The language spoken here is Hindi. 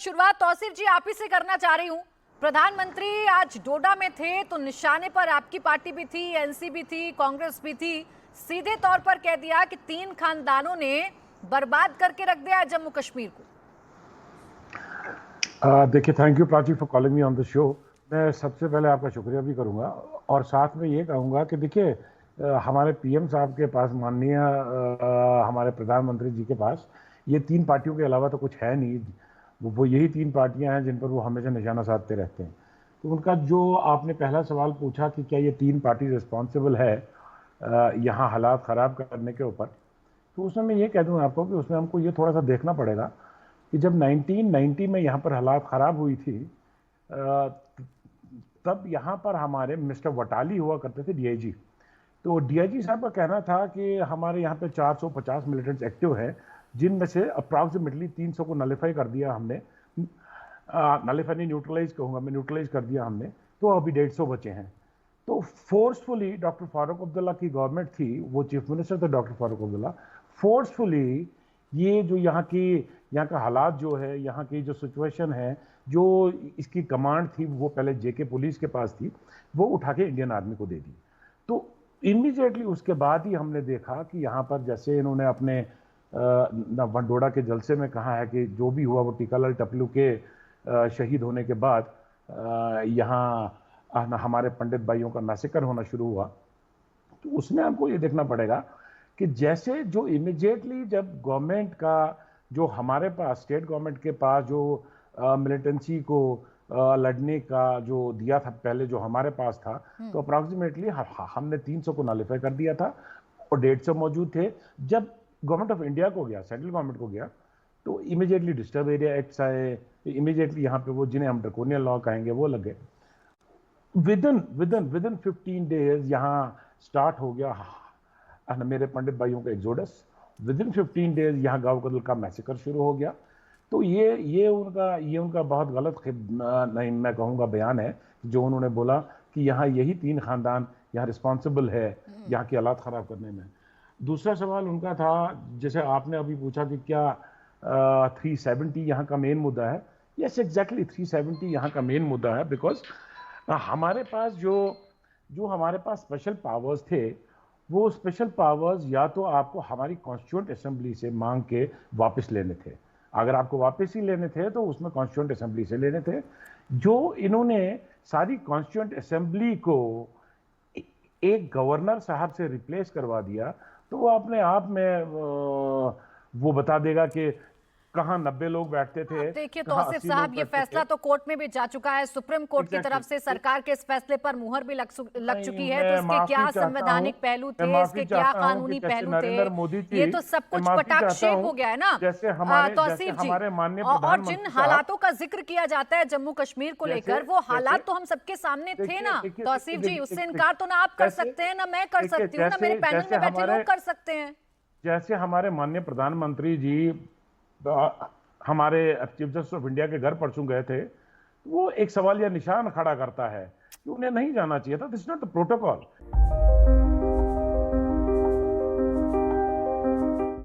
शुरुआत तौसीफ जी आप ही से करना चाह रही हूँ। प्रधानमंत्री आज डोडा में थे तो निशाने पर आपकी पार्टी भी थी, एनसीपी थी, कांग्रेस भी थी। सीधे तौर पर कह दिया कि 3 खानदानों ने बर्बाद करके रख दिया जम्मू कश्मीर को। देखिए, thank you Prachi for calling me on the show. मैं सबसे पहले आपका शुक्रिया भी करूंगा और साथ में ये कहूंगा कि देखिए, हमारे पीएम साहब के पास, माननीय हमारे प्रधानमंत्री जी के पास ये 3 पार्टियों के अलावा तो कुछ है नहीं। वो यही 3 पार्टियां हैं जिन पर वो हमेशा निशाना साधते रहते हैं। तो उनका जो आपने पहला सवाल पूछा कि क्या ये 3 पार्टी रिस्पॉन्सिबल है यहाँ हालात ख़राब करने के ऊपर, तो उसमें मैं ये कह दूँ आपको कि उसमें हमको ये थोड़ा सा देखना पड़ेगा कि जब 1990 में यहाँ पर हालात ख़राब हुई थी, तब यहाँ पर हमारे मिस्टर वटाली हुआ करते थे डीआईजी। तो डीआईजी साहब का कहना था कि हमारे यहाँ पे 450 मिलिटेंट्स एक्टिव है, जिनमें से अप्रॉक्सीमेटली 300 को नलीफाई कर दिया हमने। नलीफाई नहीं, न्यूट्रलाइज कहूँगा मैं, न्यूट्रलाइज कर दिया हमने। तो अभी 150 बचे हैं। तो फोर्सफुली डॉक्टर फारूक अब्दुल्ला की गवर्नमेंट थी, वो चीफ मिनिस्टर थे डॉक्टर फारूक अब्दुल्ला, फोर्सफुली ये जो यहाँ का हालात जो है, यहाँ की जो सिचुएशन है, जो इसकी कमांड थी वो पहले जेके पुलिस के पास थी, वो उठा के इंडियन आर्मी को दे दी। तो इमीडिएटली उसके बाद ही हमने देखा कि यहाँ पर जैसे इन्होंने अपने डोडा के जलसे में कहा है कि जो भी हुआ वो टीकालाल टपलू के शहीद होने के बाद यहाँ हमारे पंडित भाइयों का मैसेकर होना शुरू हुआ। तो उसमें हमको ये देखना पड़ेगा कि जैसे जो इमीडिएटली जब गवर्नमेंट का, जो हमारे पास स्टेट गवर्नमेंट के पास जो मिलिटेंसी को लड़ने का जो दिया था पहले, जो हमारे पास था, तो अप्रॉक्सीमेटली हमने 300 को नॉलिफाई कर दिया था और 150 मौजूद थे। जब गवर्नमेंट ऑफ इंडिया को गया, सेंट्रल गवर्नमेंट को गया, तो इमीडिएटली डिस्टर्ब एरिया एक्ट्स आए, इमीडिएटली यहाँ पे वो जिन्हें हम ड्रैकोनियन लॉ कहेंगे वो लगे। विदिन 15 डेज यहाँ स्टार्ट हो गया मेरे पंडित भाइयों का एक्सोडस। विदिन 15 डेज यहाँ गाँव कदल का मैसेकर शुरू हो गया। तो ये उनका बहुत गलत नहीं, मैं कहूँगा, बयान है जो उन्होंने बोला कि यहाँ यही 3 खानदान यहाँ रिस्पॉन्सिबल है यहाँ की हालात ख़राब करने में। दूसरा सवाल उनका था, जैसे आपने अभी पूछा कि क्या 370 यहाँ का मेन मुद्दा है। यस, एग्जैक्टली 370 यहाँ का मेन मुद्दा है, बिकॉज हमारे पास जो हमारे पास स्पेशल पावर्स थे, वो स्पेशल पावर्स या तो आपको हमारी कॉन्स्टिट्यूएंट असेंबली से मांग के वापस लेने थे। अगर आपको वापस ही लेने थे तो उसमें कॉन्स्टिट्यूएंट असेंबली से लेने थे। जो इन्होंने सारी कॉन्स्टिट्यूएंट असेंबली को एक गवर्नर साहब से रिप्लेस करवा दिया, तो वो अपने आप में वो बता देगा कि कहाँ 90 लोग बैठते थे। देखिए तौसीफ साहब, ये फैसला तो कोर्ट में भी जा चुका है, सुप्रीम कोर्ट की तरफ से सरकार के इस फैसले पर मुहर भी लग चुकी है। तो इसके क्या संवैधानिक पहलू थे, इसके क्या कानूनी पहलू थे, ये तो सब कुछ पटाक्षेप हो गया है ना तौसीफ जी। और जिन हालातों का जिक्र किया जाता है जम्मू कश्मीर को लेकर, वो हालात तो हम सबके सामने थे ना तौसीफ जी। उससे इनकार तो ना आप कर सकते हैं, ना मैं कर सकती हूँ, ना मेरे पैनल में बैठे लोग कर सकते हैं। जैसे हमारे माननीय प्रधानमंत्री जी हमारे चीफ जस्टिस ऑफ इंडिया के घर परसों गए थे, वो एक सवाल या निशान खड़ा करता है कि उन्हें नहीं जाना चाहिए था। This is not the protocol.